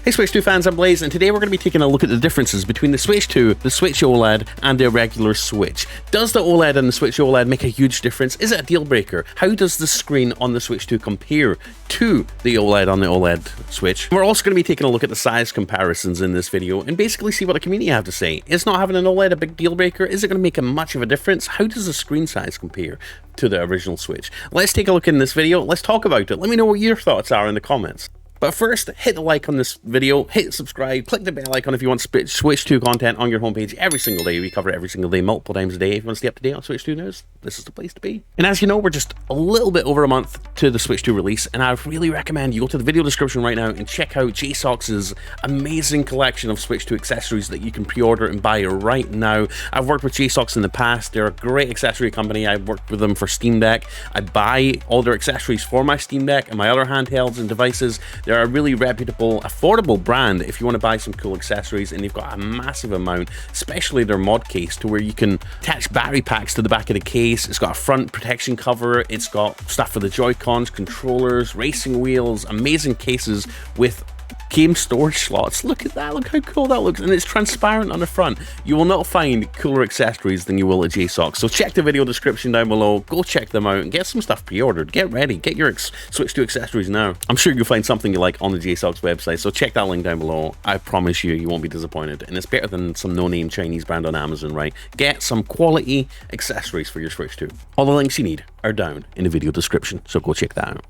Hey Switch 2 fans, I'm Blaze, and today we're going to be taking a look at the differences between the Switch 2, the Switch OLED, and the regular Switch. Does the OLED and the Switch OLED make a huge difference? Is it a deal breaker? How does the screen on the Switch 2 compare to the OLED on the OLED Switch? We're also going to be taking a look at the size comparisons in this video and basically see what the community have to say. Is not having an OLED a big deal breaker? Is it going to make much of a difference? How does the screen size compare to the original Switch? Let's take a look in this video. Let's talk about it. Let me know what your thoughts are in the comments. But first, hit the like on this video, hit subscribe, click the bell icon if you want Switch 2 content on your homepage every single day. We cover it every single day, multiple times a day. If you want to stay up to date on Switch 2 news, this is the place to be. And as you know, we're just a little bit over a month to the Switch 2 release, and I really recommend you go to the video description right now and check out JSOX's amazing collection of Switch 2 accessories that you can pre-order and buy right now. I've worked with JSOX in the past. They're a great accessory company. I've worked with them for Steam Deck. I buy all their accessories for my Steam Deck and my other handhelds and devices. They're a really reputable, affordable brand if you want to buy some cool accessories, and they've got a massive amount, especially their mod case, to where you can attach battery packs to the back of the case. It's got a front protection cover, it's got stuff for the JoyCons, controllers, racing wheels, amazing cases with game storage slots. Look at that, look how cool that looks, and it's transparent on the front. You will not find cooler accessories than you will at JSOX, so check the video description down below, go check them out and get some stuff pre-ordered. Get ready, get your Switch 2 accessories now. I'm sure you'll find something you like on the JSOX website, so check that link down below. I promise you, you won't be disappointed, and it's better than some no-name Chinese brand on Amazon, right? Get some quality accessories for your Switch 2. All the links you need are down in the video description, so go check that out.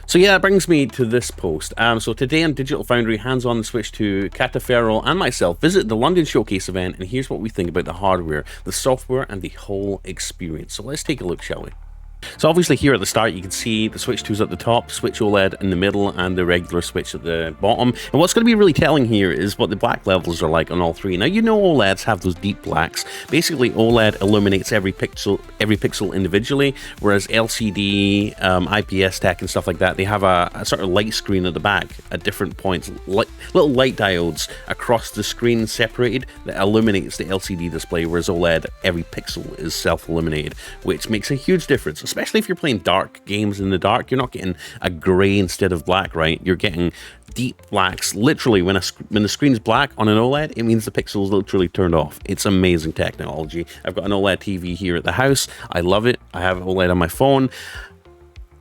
So yeah, that brings me to this post. So today on Digital Foundry, hands-on the Switch 2, Cataferro and myself visit the London Showcase event, and here's what we think about the hardware, the software, and the whole experience. So let's take a look, shall we? So obviously here at the start, you can see the Switch 2's at the top, Switch OLED in the middle, and the regular Switch at the bottom. And what's going to be really telling here is what the black levels are like on all three. Now, you know OLEDs have those deep blacks. Basically, OLED illuminates every pixel individually, whereas LCD, IPS tech and stuff like that, they have a sort of light screen at the back at different points, little light diodes across the screen separated that illuminates the LCD display, whereas OLED, every pixel is self-illuminated, which makes a huge difference. Especially if you're playing dark games in the dark, you're not getting a gray instead of black, right? You're getting deep blacks. Literally, when the screen's black on an OLED, it means the pixel's literally turned off. It's amazing technology. I've got an OLED TV here at the house. I love it. I have OLED on my phone.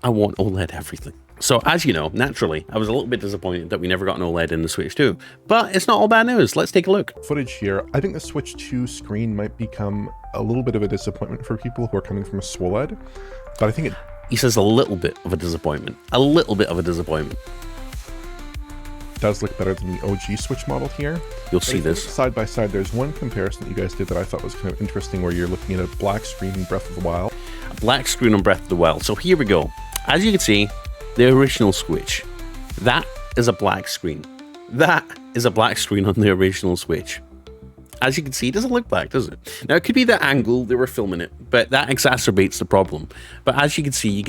I want OLED everything. So as you know, naturally, I was a little bit disappointed that we never got an OLED in the Switch 2. But it's not all bad news. Let's take a look. Footage here. I think the Switch 2 screen might become a little bit of a disappointment for people who are coming from a SWOLED. But I think it... He says a little bit of a disappointment. A little bit of a disappointment. Does look better than the OG Switch model here. You'll see this. Side by side, there's one comparison that you guys did that I thought was kind of interesting, where you're looking at a black screen in Breath of the Wild. A black screen on Breath of the Wild. So here we go. As you can see, the original Switch. That is a black screen. That is a black screen on the original Switch. As you can see, it doesn't look black, does it? Now, it could be the angle they were filming it, but that exacerbates the problem. But as you can see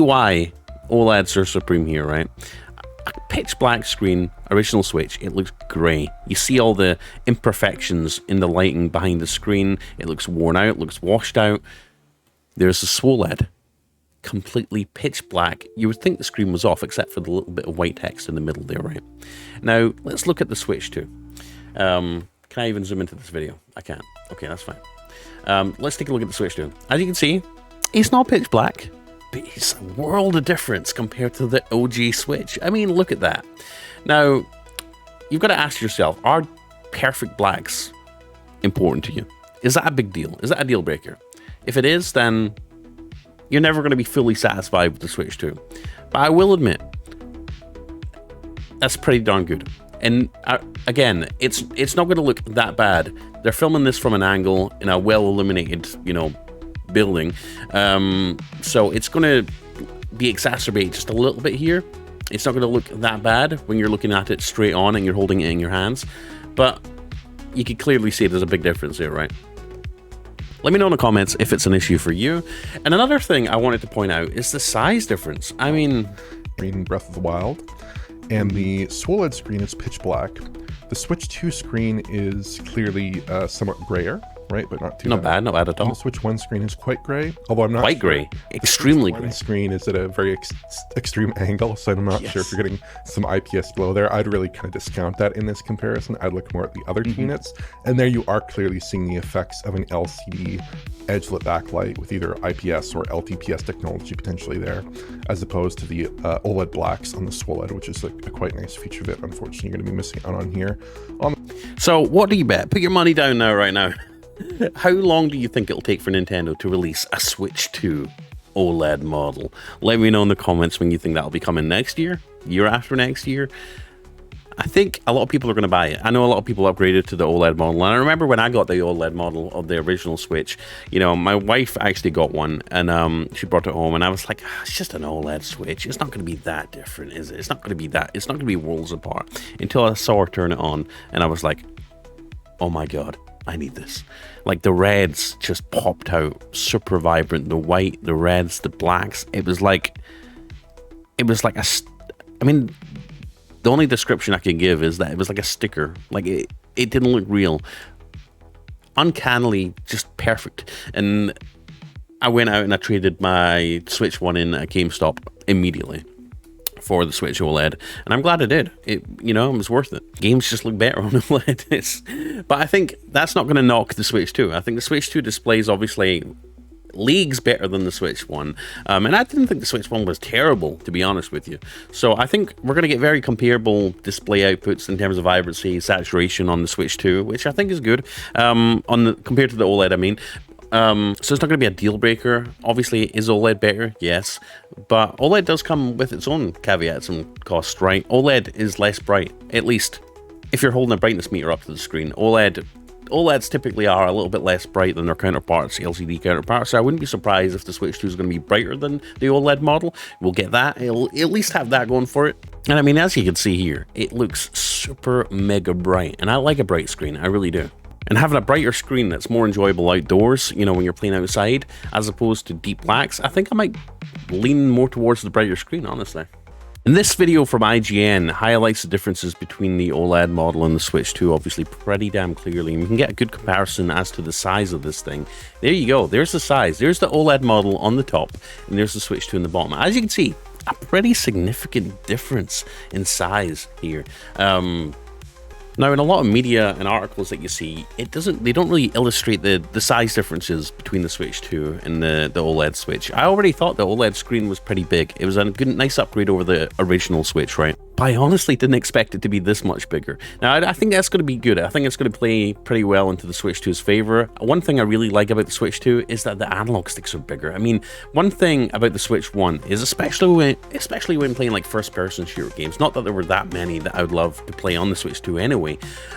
why OLEDs are supreme here, right? A pitch black screen, original Switch, it looks grey. You see all the imperfections in the lighting behind the screen. It looks worn out, looks washed out. There's the SWOLED, completely pitch black. You would think the screen was off, except for the little bit of white text in the middle there, right? Now, let's look at the Switch 2. Can I even zoom into this video? I can't. Okay, that's fine. Let's take a look at the Switch 2. As you can see, it's not pitch black, but it's a world of difference compared to the OG Switch. I mean, look at that. Now, you've got to ask yourself, are perfect blacks important to you? Is that a big deal? Is that a deal breaker? If it is, then you're never going to be fully satisfied with the Switch 2. But I will admit, that's pretty darn good. And again, it's not going to look that bad. They're filming this from an angle in a well-illuminated, building. So it's going to be exacerbated just a little bit here. It's not going to look that bad when you're looking at it straight on and you're holding it in your hands. But you can clearly see there's a big difference here, right? Let me know in the comments if it's an issue for you. And another thing I wanted to point out is the size difference. I mean... Reading Breath of the Wild. And the SWOLED screen is pitch black. The Switch 2 screen is clearly somewhat grayer, right? But not too Not bad at And all. the Switch 1 screen is quite gray, although I'm not Quite sure. gray, extremely One gray. screen is at a very extreme angle, so I'm not sure if you're getting some IPS glow there. I'd really kind of discount that in this comparison. I'd look more at the other two units, and there you are clearly seeing the effects of an LCD edge-lit backlight with either IPS or LTPS technology potentially there, as opposed to the OLED blacks on the SWOLED, which is a quite nice feature that unfortunately you're going to be missing out on here. So what do you bet? Put your money down now, right now. How long do you think it'll take for Nintendo to release a Switch 2 OLED model? Let me know in the comments when you think that'll be coming next year, year after next year. I think a lot of people are going to buy it. I know a lot of people upgraded to the OLED model. And I remember when I got the OLED model of the original Switch, you know, my wife actually got one and she brought it home and I was like, it's just an OLED Switch. It's not going to be that different, is it? It's not going to be that. It's not going to be worlds apart. Until I saw her turn it on and I was like, oh my God, I need this. Like the reds just popped out, super vibrant. The white, the reds, the blacks. It was like I mean, the only description I can give is that it was like a sticker. Like it didn't look real. Uncannily just perfect. And I went out and I traded my Switch 1 in at GameStop immediately for the Switch OLED, and I'm glad I did. It was worth it. Games just look better on OLED. But I think that's not going to knock the Switch 2. I think the Switch 2 display is obviously leagues better than the Switch 1. And I didn't think the Switch 1 was terrible, to be honest with you. So I think we're going to get very comparable display outputs in terms of vibrancy, saturation on the Switch 2, which I think is good compared to the OLED, I mean. So it's not going to be a deal breaker. Obviously, is OLED better? Yes. But OLED does come with its own caveats and costs, right? OLED is less bright, at least if you're holding a brightness meter up to the screen. OLEDs typically are a little bit less bright than their counterparts, LCD counterparts, so I wouldn't be surprised if the Switch 2 is going to be brighter than the OLED model. We'll get that. It'll at least have that going for it. And I mean, as you can see here, it looks super mega bright, and I like a bright screen, I really do. And having a brighter screen that's more enjoyable outdoors, you know, when you're playing outside, as opposed to deep blacks, I think I might lean more towards the brighter screen, honestly. And this video from IGN highlights the differences between the OLED model and the Switch 2, obviously pretty damn clearly. And we can get a good comparison as to the size of this thing. There you go. There's the size. There's the OLED model on the top, and there's the Switch 2 in the bottom. As you can see, a pretty significant difference in size here. Now, in a lot of media and articles that you see, they don't really illustrate the size differences between the Switch 2 and the OLED Switch. I already thought the OLED screen was pretty big. It was a nice upgrade over the original Switch, right? But I honestly didn't expect it to be this much bigger. Now, I think that's going to be good. I think it's going to play pretty well into the Switch 2's favor. One thing I really like about the Switch 2 is that the analog sticks are bigger. I mean, one thing about the Switch 1 is especially when playing like first-person shooter games, not that there were that many that I would love to play on the Switch 2 anyway.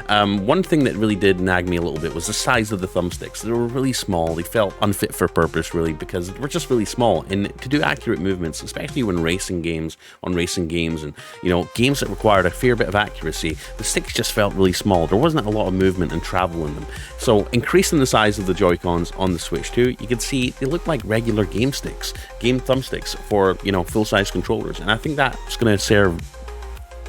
One thing that really did nag me a little bit was the size of the thumbsticks. They were really small. They felt unfit for purpose, really, because they were just really small. And to do accurate movements, especially when racing games, and, you know, games that required a fair bit of accuracy, the sticks just felt really small. There wasn't a lot of movement and travel in them. So increasing the size of the JoyCons on the Switch 2, you can see they look like regular game thumbsticks for, you know, full-size controllers. And I think that's going to serve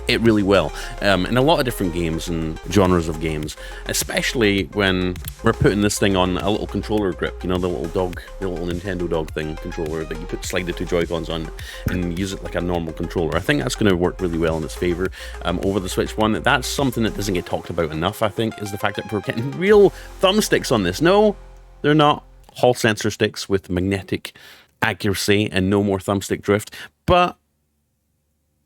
it really well in a lot of different games and genres of games, especially when we're putting this thing on a little controller grip, you know, the little Nintendo dog thing controller that you slide the two Joy-Cons on and use it like a normal controller. I think that's going to work really well in its favor over the Switch 1. That's something that doesn't get talked about enough, I think, is the fact that we're getting real thumbsticks on this. No, they're not Hall sensor sticks with magnetic accuracy and no more thumbstick drift, but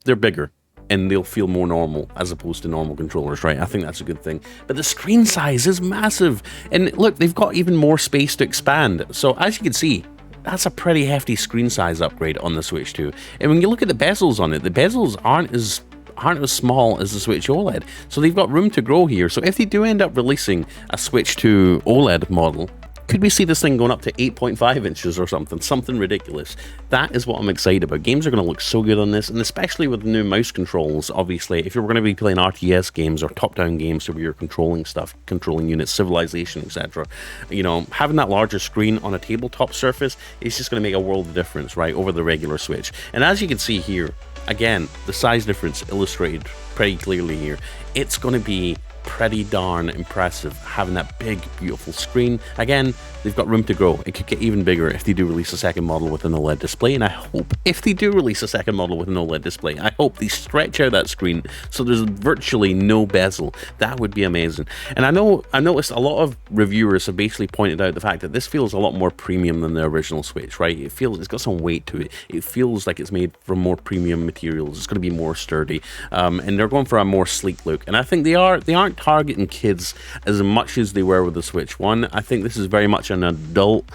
they're bigger and they'll feel more normal as opposed to normal controllers, right? I think that's a good thing. But the screen size is massive. And look, they've got even more space to expand. So as you can see, that's a pretty hefty screen size upgrade on the Switch 2. And when you look at the bezels on it, the bezels aren't as small as the Switch OLED. So they've got room to grow here. So if they do end up releasing a Switch 2 OLED model, could we see this thing going up to 8.5 inches or something ridiculous? That is what I'm excited about. Games are going to look so good on this, and especially with the new mouse controls, obviously. If you're going to be playing RTS games or top-down games where you're controlling stuff, controlling units, Civilization, etc., you know, having that larger screen on a tabletop surface is just going to make a world of difference, right, over the regular Switch. And as you can see here, again, the size difference illustrated pretty clearly here. It's going to be pretty darn impressive, having that big, beautiful screen. Again, they've got room to grow. It could get even bigger if they do release a second model with an OLED display, and I hope if they do release a second model with an OLED display, I hope they stretch out that screen so there's virtually no bezel. That would be amazing. And I noticed a lot of reviewers have basically pointed out the fact that this feels a lot more premium than the original Switch, right? It's got some weight to it. It feels like it's made from more premium materials. It's going to be more sturdy, and they're going for a more sleek look. And I think they aren't targeting kids as much as they were with the Switch 1. I think this is very much an adult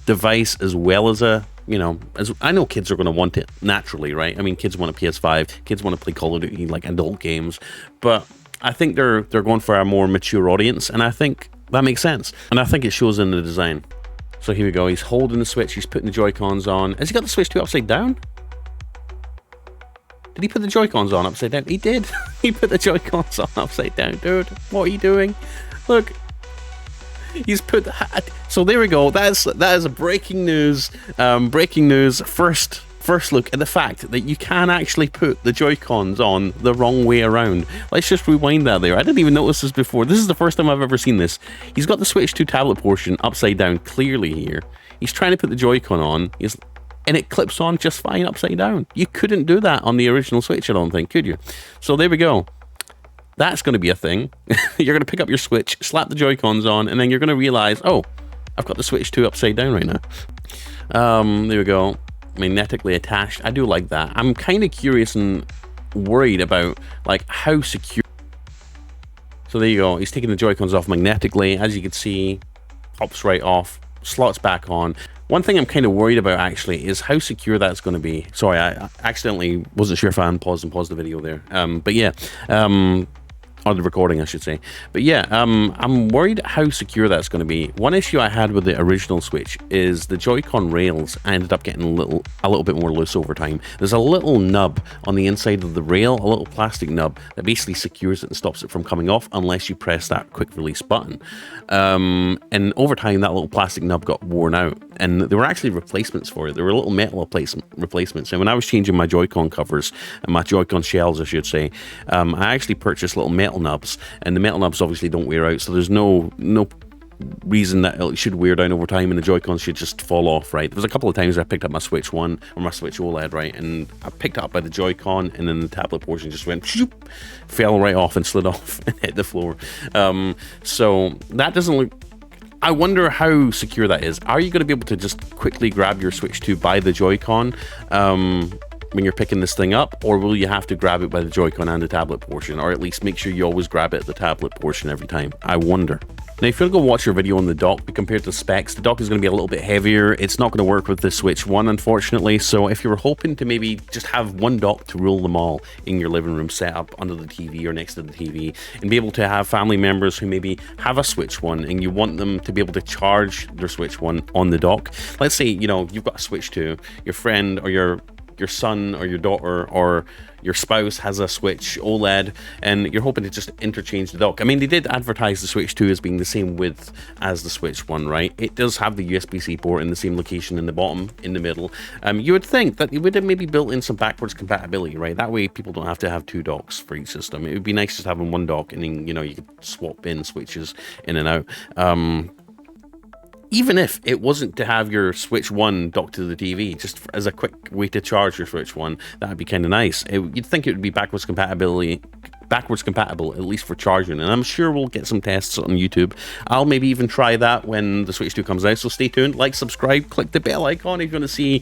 device as well as a, you know, as I know kids are going to want it naturally, right? I mean, kids want a PS5, kids want to play Call of Duty, like adult games, but I think they're going for a more mature audience, and I think that makes sense. And I think it shows in the design. So here we go. He's holding the Switch. He's putting the Joy-Cons on. Has he got the Switch 2 upside down? Did he put the Joy-Cons on upside down? He did. He put the Joy-Cons on upside down, dude. What are you doing? Look. He's put. So there we go. That is a breaking news. Breaking news. First look at the fact that you can actually put the Joy-Cons on the wrong way around. Let's just rewind that there. I didn't even notice this before. This is the first time I've ever seen this. He's got the Switch 2 tablet portion upside down clearly here. He's trying to put the Joy-Con on, and it clips on just fine upside down. You couldn't do that on the original Switch, I don't think, could you? So there we go. That's going to be a thing. You're going to pick up your Switch, slap the Joy-Cons on, and then you're going to realize, oh, I've got the Switch 2 upside down right now. There we go. Magnetically attached. I do like that. I'm kind of curious and worried about like how secure. So there you go. He's taking the Joy-Cons off magnetically. As you can see, pops right off, slots back on. One thing I'm kind of worried about actually is how secure that's going to be. Sorry, I accidentally wasn't sure if I paused the video there. But yeah. Or the recording, I should say. But yeah, I'm worried how secure that's going to be. One issue I had with the original Switch is the Joy-Con rails ended up getting a little bit more loose over time. There's a little nub on the inside of the rail, a little plastic nub that basically secures it and stops it from coming off unless you press that quick release button. And over time, that little plastic nub got worn out, and there were actually replacements for it. There were little metal replacements. And when I was changing my Joy-Con covers, and my Joy-Con shells, I should say, I actually purchased little metal nubs, and the metal nubs obviously don't wear out, so there's no reason that it should wear down over time and the Joy-Cons should just fall off, right? There was a couple of times I picked up my Switch 1 or my Switch OLED, right, and I picked it up by the Joy-Con, and then the tablet portion just went shoop, fell right off and slid off and hit the floor. So that doesn't look. I wonder how secure that is. Are you going to be able to just quickly grab your Switch 2 by the Joy-Con when you're picking this thing up, or will you have to grab it by the Joy-Con and the tablet portion, or at least make sure you always grab it at the tablet portion every time? I wonder. Now, if you're going to go watch your video on the dock, compared to specs, the dock is going to be a little bit heavier. It's not going to work with the Switch 1, unfortunately. So if you were hoping to maybe just have one dock to rule them all in your living room set up under the TV or next to the TV, and be able to have family members who maybe have a Switch 1 and you want them to be able to charge their Switch 1 on the dock. Let's say, you know, you've got a Switch 2, your friend or your son or your daughter or your spouse has a Switch OLED, and you're hoping to just interchange the dock. I mean, they did advertise the Switch 2 as being the same width as the Switch 1, right? It does have the USB-C port in the same location in the bottom, in the middle. You would think that it would have maybe built in some backwards compatibility, right? That way people don't have to have two docks for each system. It would be nice just having one dock, and then, you know, you could swap in switches in and out. Even if it wasn't to have your Switch 1 docked to the TV, just as a quick way to charge your Switch 1, that would be kind of nice. You'd think it would be backwards compatible, at least for charging, and I'm sure we'll get some tests on YouTube. I'll maybe even try that when the Switch 2 comes out, so stay tuned, like, subscribe, click the bell icon if you want to see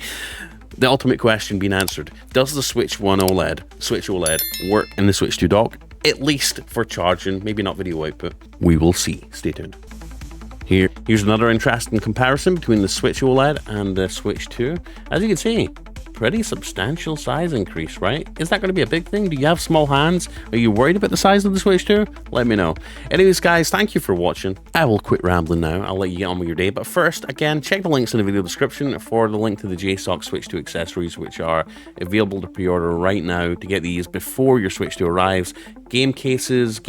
the ultimate question being answered. Does the Switch OLED work in the Switch 2 dock? At least for charging, maybe not video output. We will see. Stay tuned. Here's another interesting comparison between the Switch OLED and the Switch 2. As you can see, pretty substantial size increase, right? Is that going to be a big thing? Do you have small hands? Are you worried about the size of the Switch 2? Let me know. Anyways, guys, thank you for watching. I will quit rambling now. I'll let you get on with your day. But first, again, check the links in the video description for the link to the JSOX Switch 2 accessories, which are available to pre-order right now to get these before your Switch 2 arrives. game cases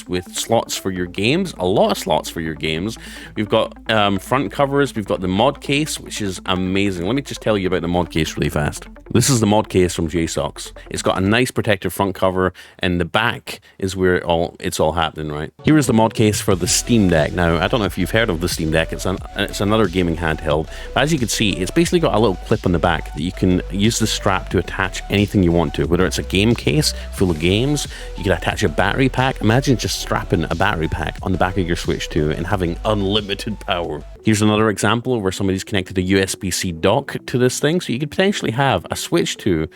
with slots for your games, a lot of slots for your games. We've got front covers, we've got the mod case, which is amazing. Let me just tell you about the mod case really fast. This is the mod case from JSOX. It's got a nice protective front cover, and the back is where it's all happening, right? Here is the mod case for the Steam Deck. Now, I don't know if you've heard of the Steam Deck. It's another gaming handheld. But as you can see, it's basically got a little clip on the back that you can use the strap to attach anything you want to, whether it's a game case full of games, you can attach a battery pack. Imagine just strapping a battery pack on the back of your Switch 2 and having unlimited power. Here's another example where somebody's connected a USB-C dock to this thing, so you could potentially have a Switch 2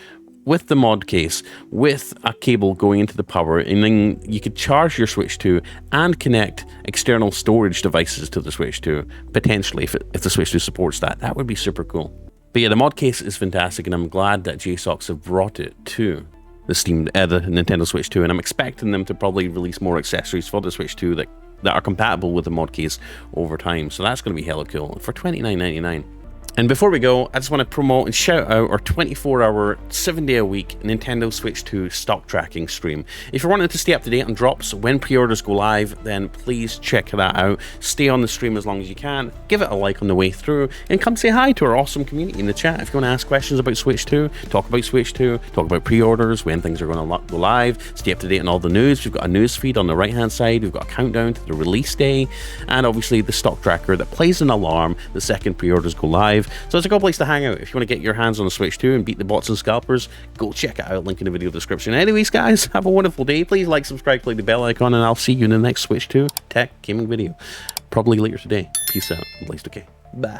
with the mod case, with a cable going into the power, and then you could charge your Switch 2 and connect external storage devices to the Switch 2, potentially, if the Switch 2 supports that. That would be super cool. But yeah, the mod case is fantastic, and I'm glad that JSOX have brought it to the Nintendo Switch 2, and I'm expecting them to probably release more accessories for the Switch 2 that are compatible with the mod case over time. So that's going to be hella cool for $29.99. And before we go, I just want to promote and shout out our 24-hour, 7-day-a-week Nintendo Switch 2 stock tracking stream. If you're wanting to stay up to date on drops when pre-orders go live, then please check that out. Stay on the stream as long as you can. Give it a like on the way through, and come say hi to our awesome community in the chat. If you want to ask questions about Switch 2, talk about Switch 2, talk about pre-orders, when things are going to go live, stay up to date on all the news. We've got a news feed on the right-hand side. We've got a countdown to the release day, and obviously the stock tracker that plays an alarm the second pre-orders go live. So it's a good place to hang out. If you want to get your hands on the Switch 2 and beat the bots and scalpers, go check it out. Link in the video description. Anyways, guys, have a wonderful day. Please like, subscribe, click the bell icon, and I'll see you in the next Switch 2 tech gaming video. Probably later today. Peace out. At least okay. Bye.